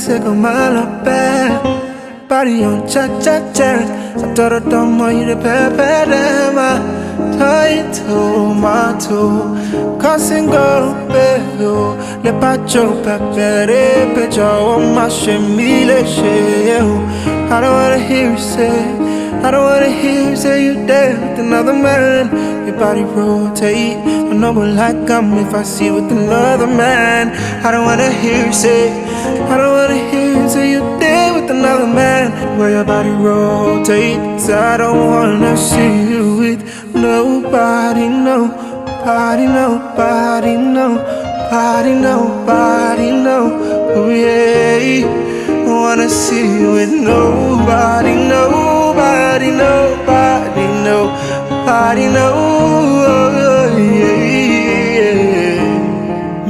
se come la belle. Body on cha-cha-cha. Satoro tomo ire pepe ma tomato. Cousin go bello. Le pacho pepere pecho ma shemile sheo. I don't wanna hear you say, I don't wanna hear you say you there with another man. Your body rotate, I know but like I'm if I see you with another man. I don't wanna hear you say, I don't wanna hear you say you there with another man. Where your body rotate, so I don't wanna see you with nobody, nobody, nobody, nobody, nobody, no. Oh yeah, I wanna see you with nobody, nobody, nobody, nobody, no. Oh, yeah.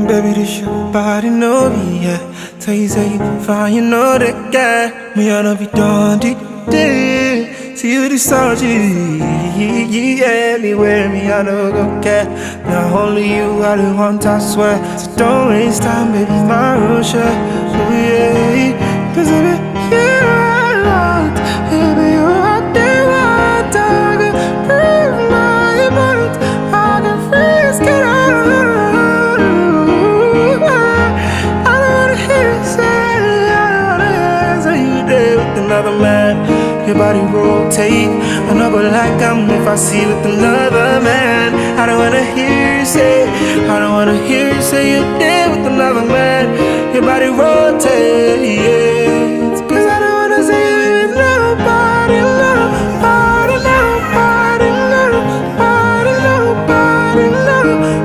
Baby, this your body, no, yeah. Tell you say you fine, you know that guy. Me I don't be done, day. See you this song, yeah. Me wear me, I don't go care. Not only you, I the want, I swear. So don't waste time, baby, my real shit. Oh yeah, 'cause I be here a lot. Baby, you out there, I can prove my point. I can freeze, get out. I don't wanna hear you say, I don't wanna hear you say you there with another man. Your body rotate, I know but like I'm if I see you with another man. I don't wanna hear you say, I don't wanna hear you say you there with another man. Your body rotate, yeah. 'Cause I don't wanna see you with nobody, nobody, nobody, nobody, nobody, no.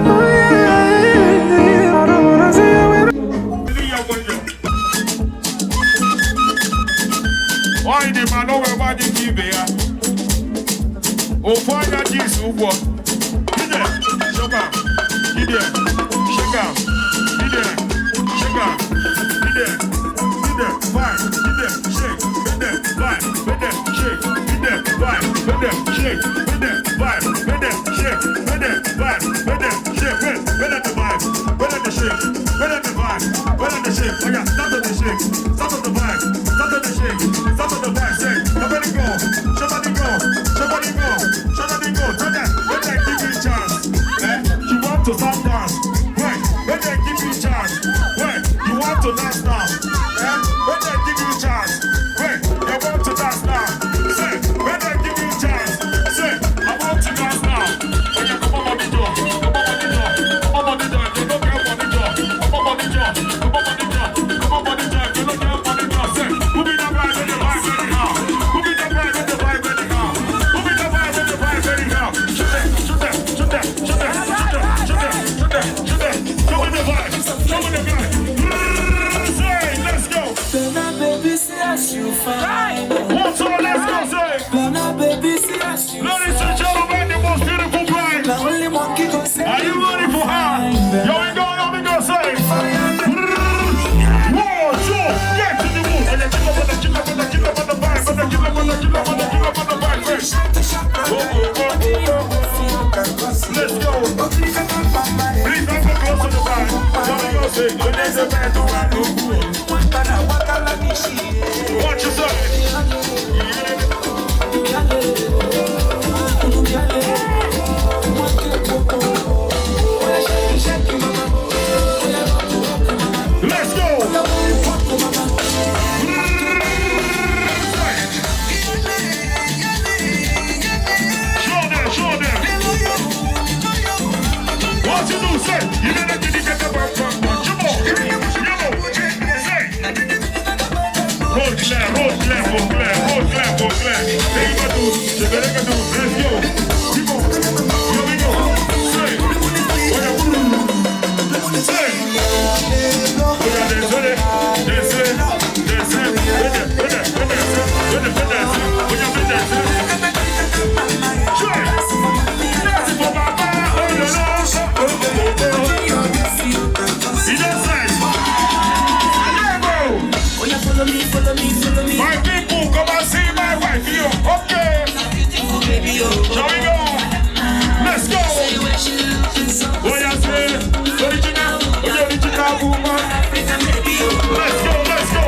Oh yeah, I don't wanna see you with. Why the man over by the TV? Oh, why that is who was? Get there, shake up, get there, shake up, get there, shake up, get there, fine, get there, shake, get there, fine, get there, shake, get there, fine, get there, shake, get there, fine, get there, shake, get there, fine, get there, shake, get there, the vibe, get there, the shake, get there, the vibe, get there, the shake. Oh yeah, start on the shake, start on the vibe, start on the shake, start on the vibe, shake. Somebody go, somebody go, somebody go, somebody go. Tell them when they give you a chance, you want to start dance. When they give you a chance, you want to dance now. When they give you a chance, you want to dance now. Say, when they give you a chance, say, I want to dance now. When you come on the door, come on the door, come on the door, you don't care for the door, come on the door, come on the door, come on the door, you don't care for the door. Say, who be the vibe and the vibe anyhow? Who be the vibe and the vibe anyhow? Who be the vibe and the vibe anyhow? Shoot them, shoot them, shoot them, shoot them, shoot them, shoot them, shoot them, shoot them. Show me the vibe, show me the vibe. Say, let's go. Gonna baby, see as you fine. What's all? Let's go, say. Gonna baby, see as you Ladies and gentlemen, the most beautiful bride. the only monkey go say. Are you ready for her? Yo, we go, say. 1, 2, get to the move. And then kick up on the vibe, and then kick up on the vibe first. Go. Let's go. Please don't go close to the vibe. Yo, we go, say. You need the man to run no good. Watch yourself. Let's go. Show them. What you do, say? You better get the back from one. Come on. Say. Road clear. They got to. Let's go. Keep on. Here we go. Say. Say. Follow me. My people, come and see my wife here. Okay. Shall we go? Let's go. What you say? Original woman. Let's go.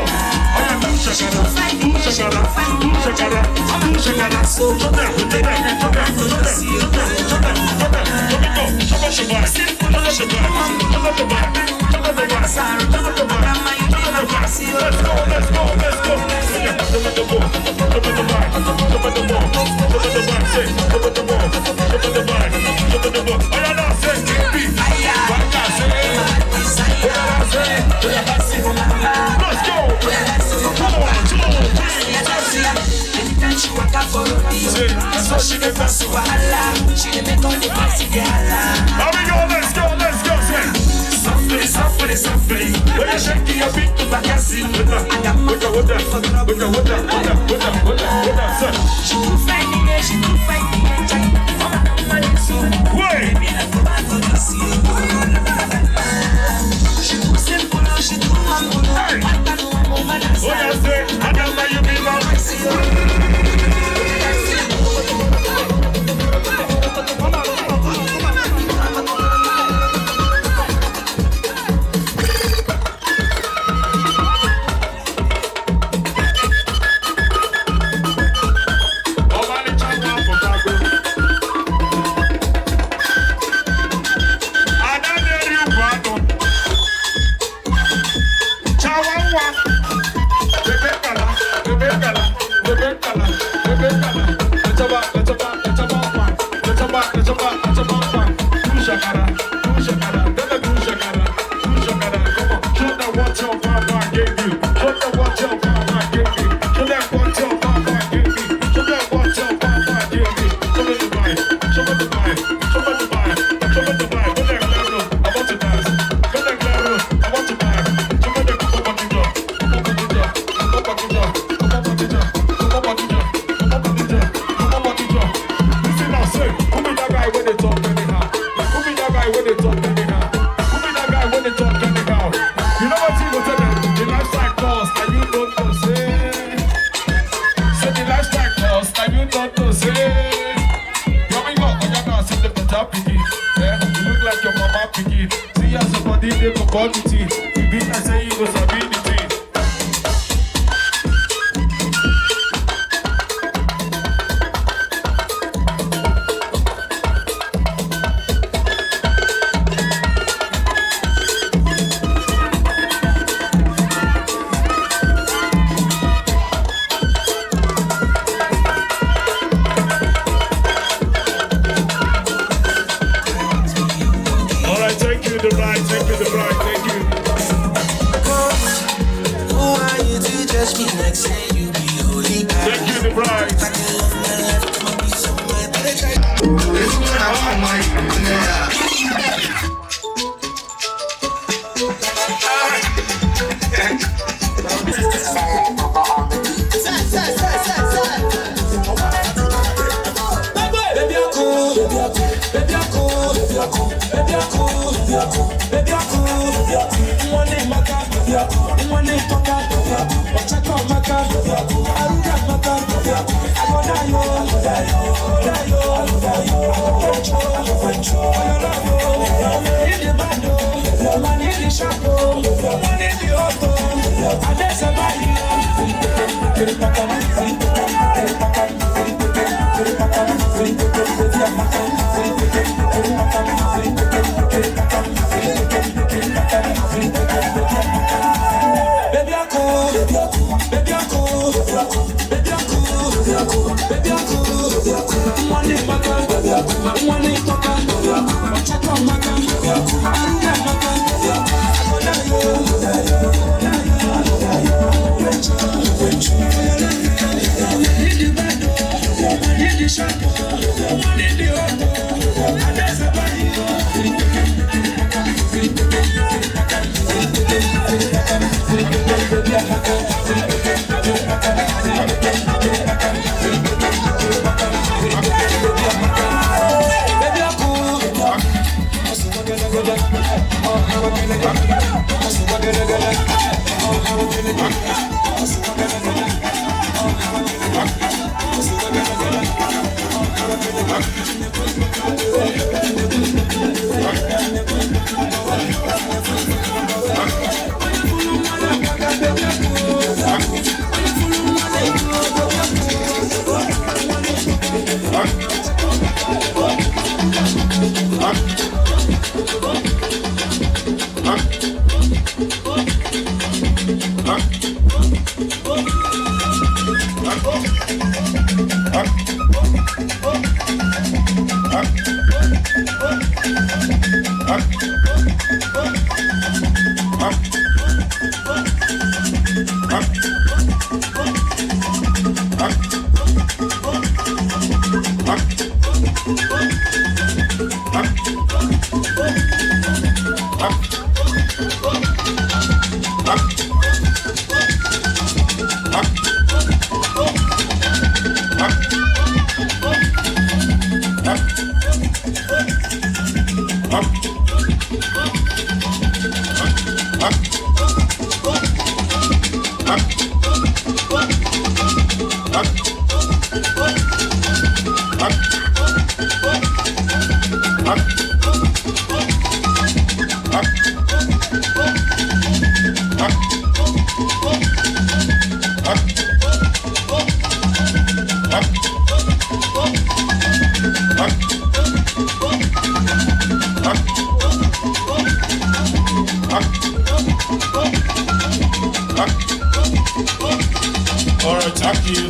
Alright, thank you.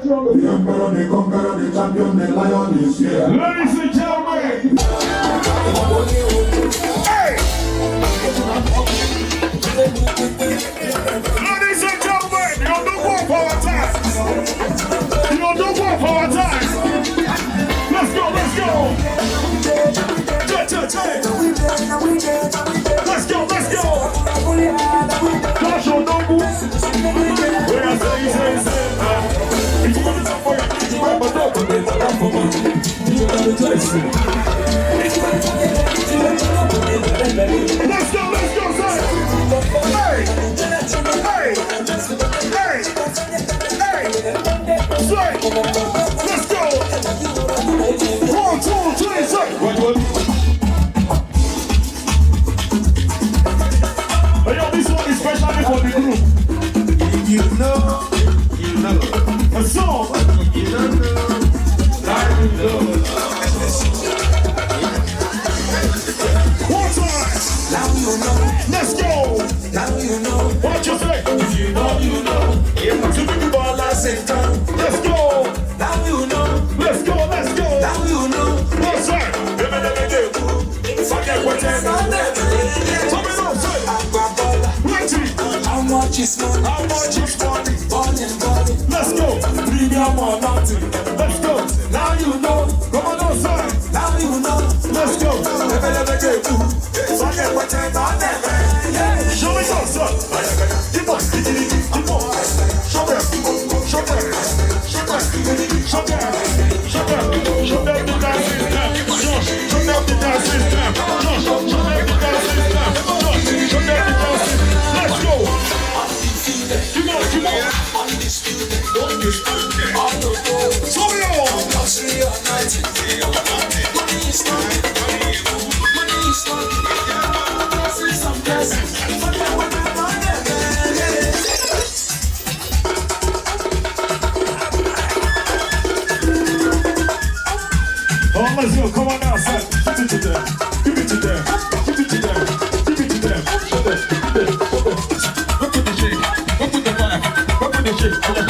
The emperor, the conqueror, the champion, the lion is here. Ladies and gentlemen. Hey! Ladies and gentlemen, you don't do one for our time. You don't do one for our time. Let's go. Let's go. Gosh, your number. Where I say. If you want to talk for you, you might but don't forget to talk for me. You got to taste it. Let's go, son. Hey. Say. Let's go. 1, 2, 3, say. Yo, this one is especially for the group. You know. A song. You don't know. One time. Now you know. Let's go. Now you know. What you say? If you know, you know. To the ball at same time. Let's go. Now you know. Let's go. Now you know. What's that? Forget what time. Tell me now, say. How much is money? Balling. Let's go. Premium or nothing. Let's go. Now you know. Come on outside. Now you know. Let's go. Forget what time on them. Show me some, son. Keep on. Show them. Show them the dance system. Show them the dance system. Let's go. Come on. Undisputed. Don't dispute. All the gold. Show me all. Luxury or night. Money is nothing. See some blessings. Forget what time on them. Oh, let's go. Come on now, son. Give it to them. Look at the shake. Look at the vibe. Look at the shake. And the shake for the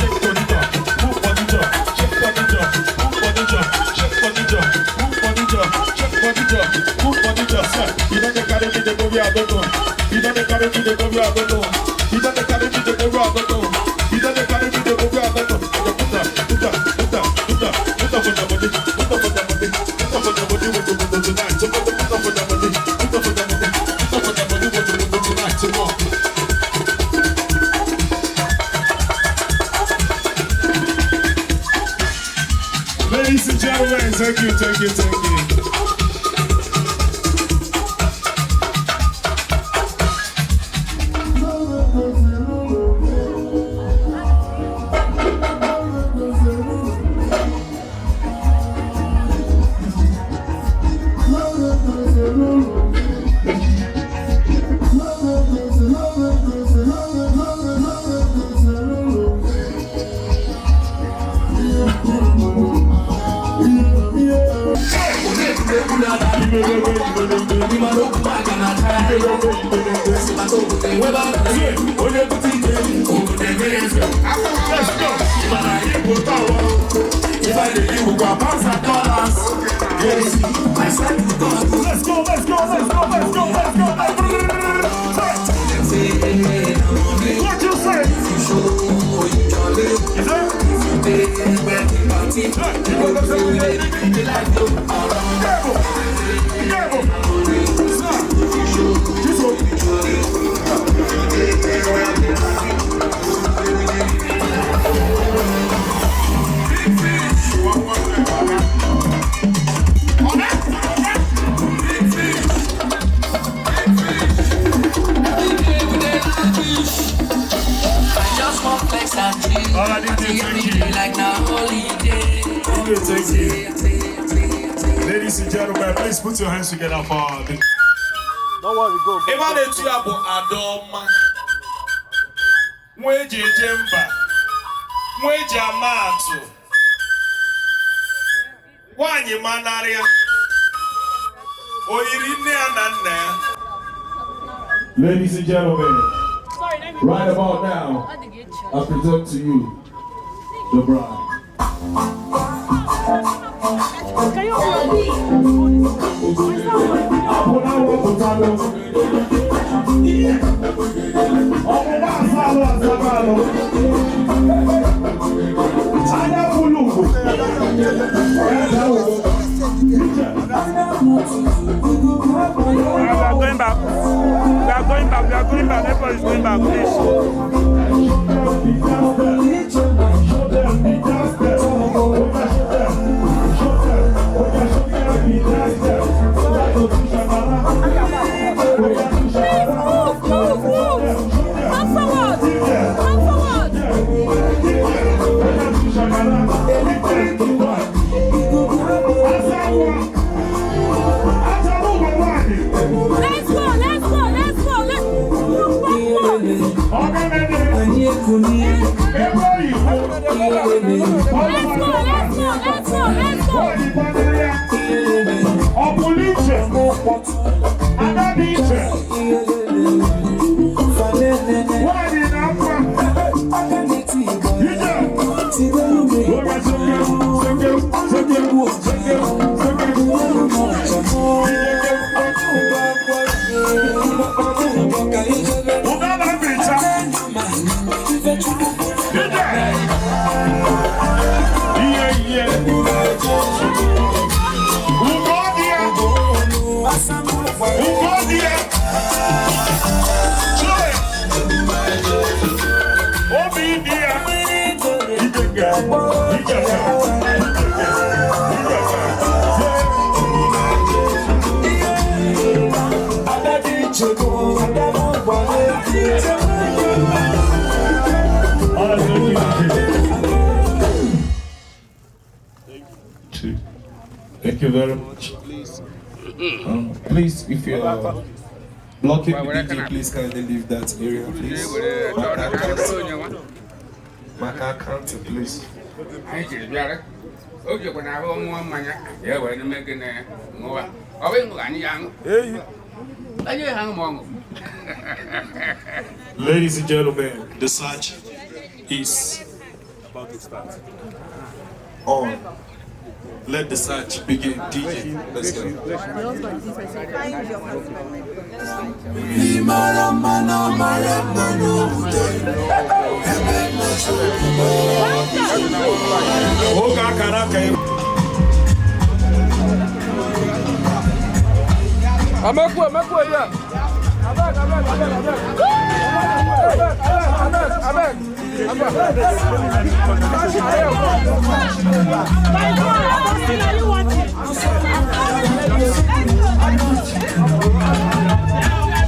job. Move for the job. Shake for the job. Move for the job. Shake for the job. Move for the job. Shake for the job. Move for the job. Sir, you don't carry me to go where I don't know. You don't carry me to go where I don't know. You don't carry me to go where I don't know. You don't carry me to go where I don't know. Ladies and gentlemen, thank you. Yeah. What you say? Ladies and gentlemen, please put your hands together for the... Don't worry, go. Eba na-etu ya bụ Adọma, nwa eji eje mba, nwa eji ama atụ, nwaanyị manarịa, o yiri nne ya na nna ya. Ladies and gentlemen, right about now, I present to you the bride. We are going back. Everybody is going back, please. Thank you very much. Please, if you're blocking the DJ, please kindly leave that area, please. My account, please. Ladies and gentlemen, the search is about to start. On. Let the search begin, DJ. Let's go. You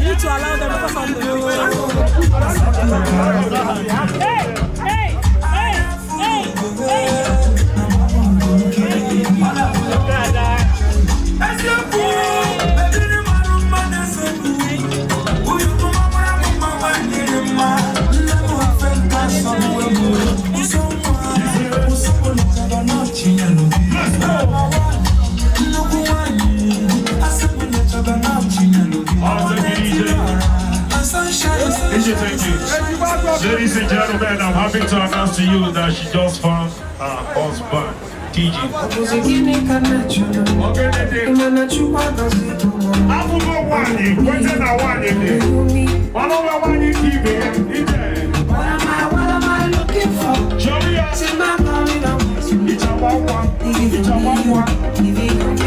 need to allow them to come you that she just found her husband, TG. What am I looking for? See my mommy now. If you know me,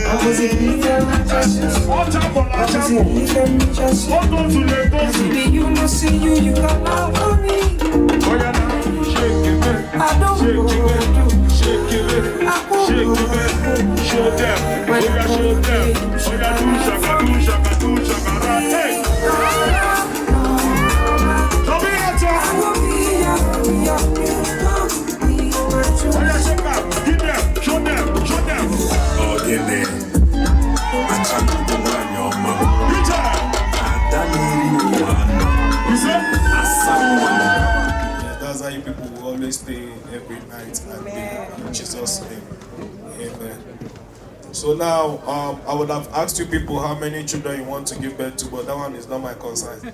I was in even my justice. I was in even my justice. Baby, you must see you got love for me. I don't know what to do. I won't know what to do. Show them. When I Show them. Hey. That's how you people will always stay every night and day. In Jesus' name. Amen. So now, I would have asked you people how many children you want to give birth to, but that one is not my concern.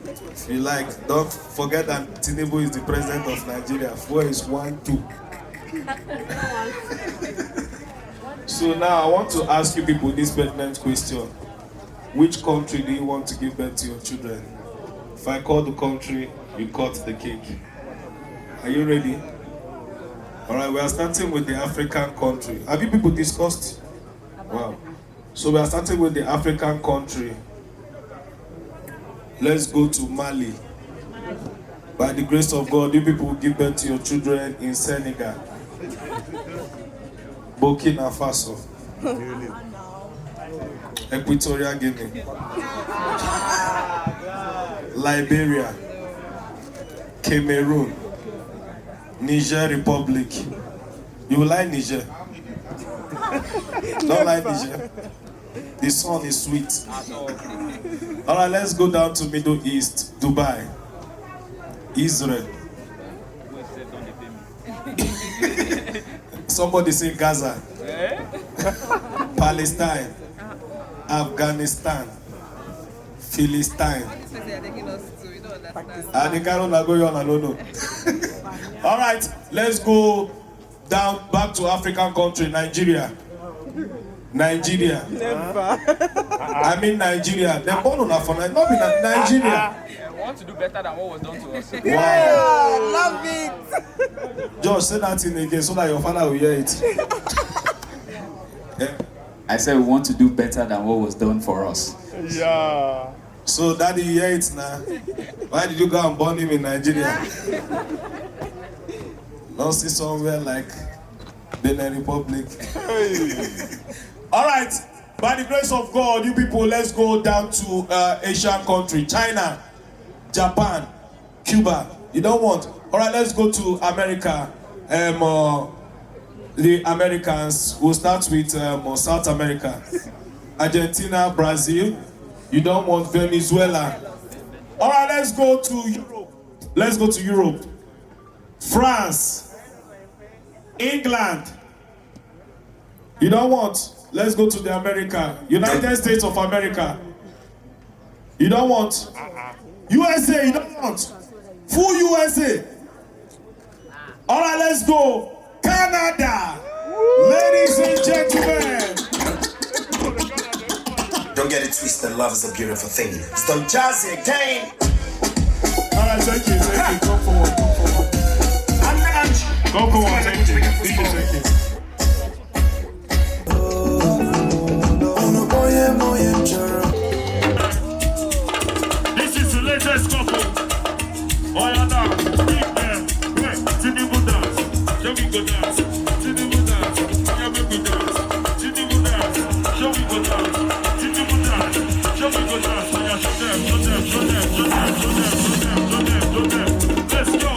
If you like, don't forget that Tinubu is the president of Nigeria. 4 is 1, 2. So now I want to ask you people this pertinent question. Which country do you want to give birth to your children? If I call the country, you cut the cake. Are you ready? Alright, we are starting with the African country. Have you people discussed? Wow. So we are starting with the African country. Let's go to Mali. By the grace of God, you people will give birth to your children in Senegal, Burkina Faso, Equatorial Guinea, Liberia, Cameroon, Niger Republic. You like Niger? Don't like Niger? The sun is sweet. Alright, let's go down to Middle East, Dubai, Israel. Somebody say Gaza, Palestine, Afghanistan, Philistine. Alright, let's go down back to African country, Nigeria. Nigeria. I mean Nigeria. They're born on Afghanistan, not in Nigeria. We want to do better than what was done to us. Wow. Love it. George, say that thing again so that your father will hear it. Yeah. I said we want to do better than what was done for us. Yeah. So daddy, you hear it now. Why did you go and born him in Nigeria? Not see somewhere like Benin Republic. Alright, by the grace of God, you people, let's go down to Asian country, China, Japan, Cuba. You don't want? Alright, let's go to America. The Americans, we'll start with South America. Argentina, Brazil. You don't want? Venezuela. Alright, let's go to Europe. Let's go to Europe. France, England. You don't want? Let's go to the America. United States of America. You don't want? USA, you don't want? Full USA. Alright, let's go. Canada. Ladies and gentlemen. Don't get it twisted, love is a beautiful thing. It's Don Jazzy again. Alright, thank you. Go forward. Go forward, thank you. Thank you. This is the latest couple. Oh, yeah, now. Big man. Wait. Tinubu dance. Show me go dance. Tinubu dance. Yeah, make me dance. Tinubu dance. Show me go dance. Tinubu dance. Show me go dance. Oh, yeah, show them. Show them. Show them. Show them. Show them. Show them. Show them. Let's go.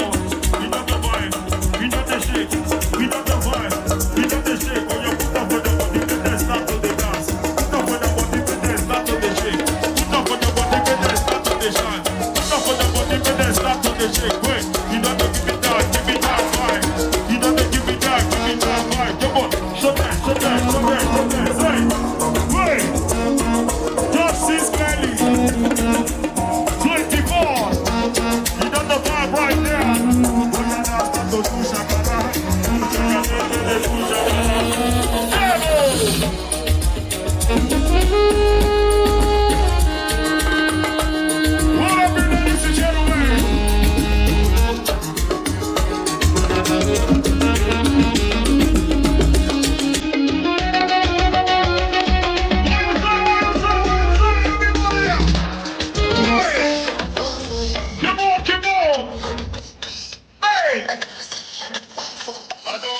We know the vibe. We know the shake. We know the vibe. We know the shake. When you put up for the body, then start to the dance. Put up for the body, then start to the shake. Put up for the body, then start to the shine. Put up for the body, then start to the shake. Wait, you know the give it that vibe. You know the give it that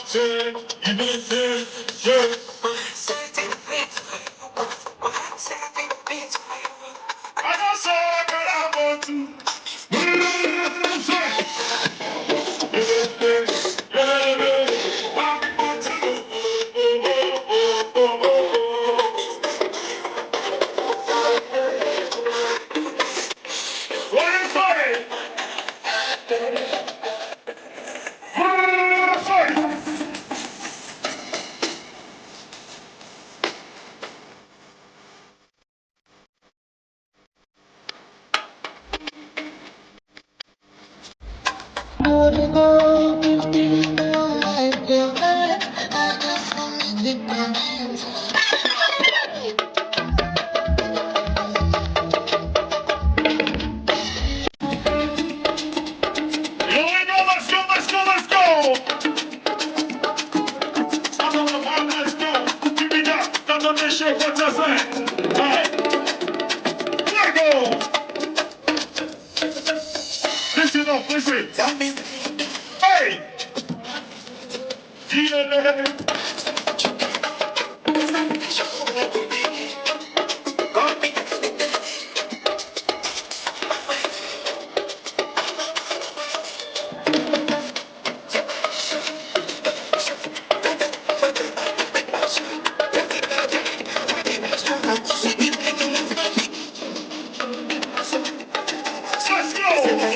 Say, you know, say, yeah. I don't say that I want to. Listen up, listen. Tell me. Hey!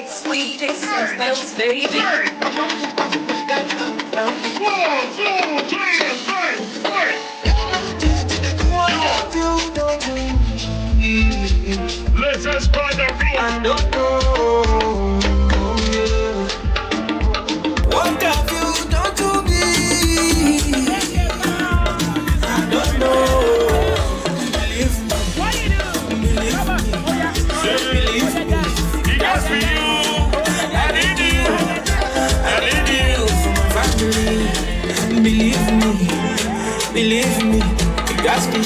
Sweet, it smells, baby. 1, 2, 3, 4. Let's just find the room. I don't know. What have you done to me? I don't know. Believe me. Believe me. He got for you. I need you. I need you. Family, believe me, you got me.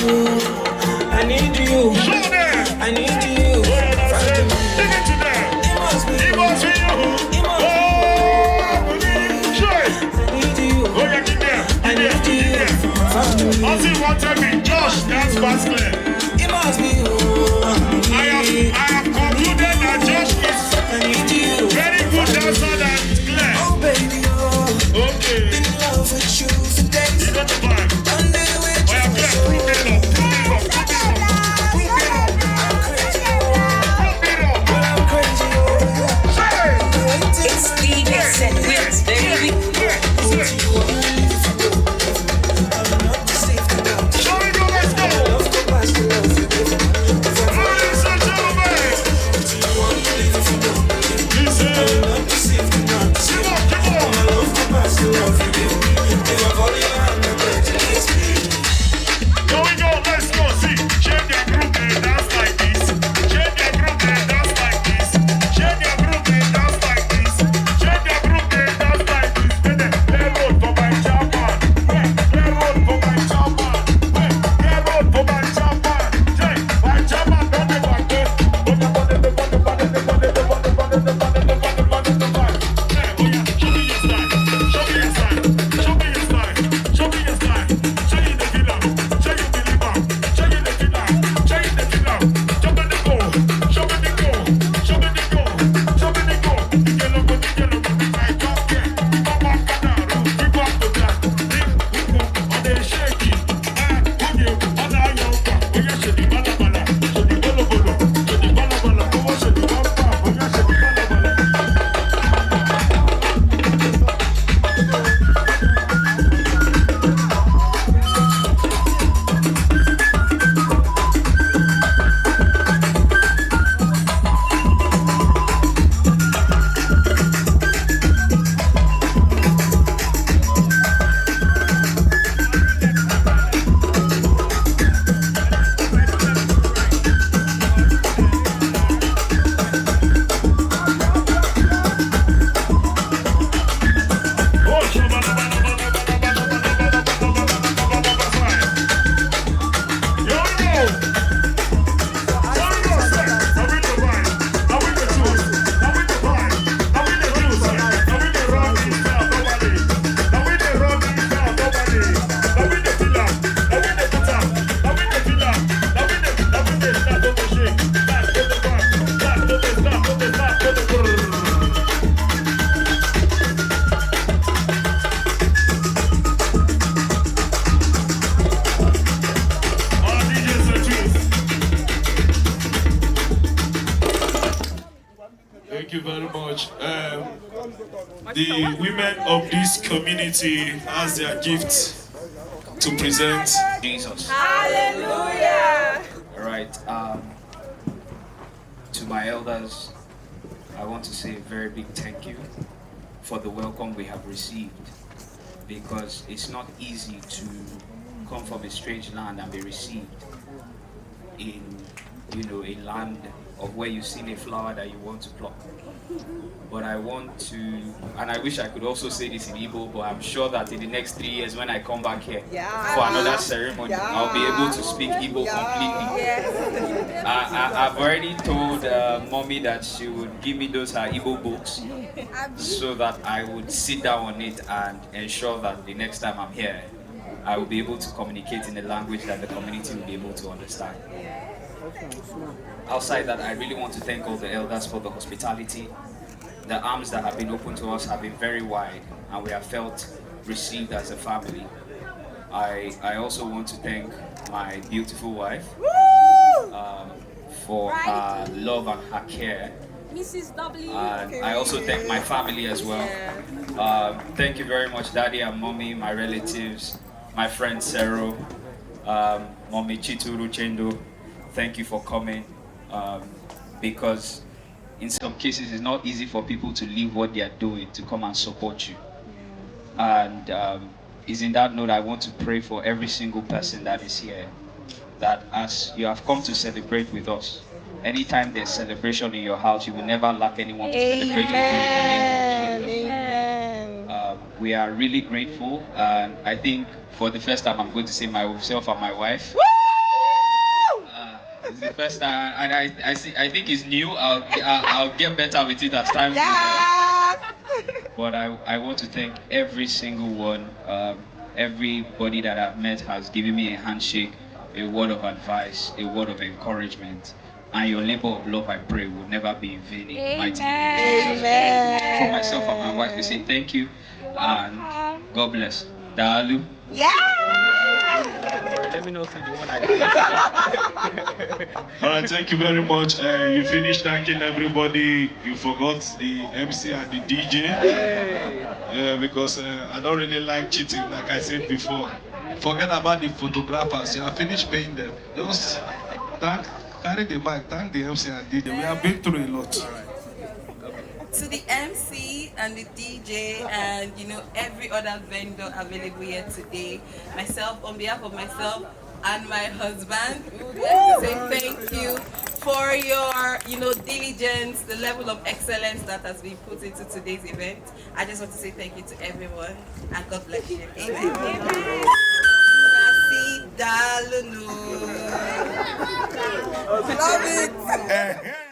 I need you, I need you. Take it to them. It must be you. I need you, Oh, yeah, get there. I need you. Family, Ozzy wanted me. Josh, that's fast clear. it must be you. I have concluded that Josh is I need you. very good dancer than Claire. Oh baby, oh, Okay. been in love with you for days. You got the vibe. One day with Oh, yeah, Claire, prove it up. Prove it up. Prove it up. Prove it the women of this community as their gift to present Jesus. Hallelujah. All right. To my elders, I want to say a very big thank you for the welcome we have received, because it's not easy to come from a strange land and be received in, a land of where you've seen a flower that you want to pluck. But I want to, and I wish I could also say this in Igbo, but I'm sure that in the next 3 years when I come back here for another ceremony, I'll be able to speak Igbo completely. I've already told mommy that she would give me those her Igbo books so that I would sit down on it and ensure that the next time I'm here, I will be able to communicate in a language that the community will be able to understand. Outside that, I really want to thank all the elders for the hospitality. The arms that have been open to us have been very wide, and we have felt received as a family. I also want to thank my beautiful wife for her love and her care. Mrs. W. And I also thank my family as well. Thank you very much, Daddy and Mommy, my relatives, my friend Sero, Mommy Chituru Chendo. Thank you for coming, because in some cases it's not easy for people to leave what they are doing to come and support you. And it's in that note I want to pray for every single person that is here, that as you have come to celebrate with us, anytime there's celebration in your house, you will never lack anyone to celebrate with you. Amen. We are really grateful, and I think for the first time I'm going to say myself and my wife. It's the first time, and I think it's new. I'll get better with it as time goes on. But I want to thank every single one. Everybody that I've met has given me a handshake, a word of advice, a word of encouragement. And your labor of love, I pray, will never be in vain. In mighty name of Jesus. For myself and my wife, we say thank you and God bless. Dalu. Yeah. Let me know if you want. All right, thank you very much. You finished thanking everybody. You forgot the MC and the DJ. Because I don't really like cheating, like I said before. Forget about the photographers. You have finished paying them. Just carry the mic, thank the MC and DJ. We have been through a lot. To the MC and the DJ and every other vendor available here today, on behalf of myself and my husband, we would like to say thank you for your diligence, the level of excellence that has been put into today's event. I just want to say thank you to everyone and God bless you. Amen. Love it.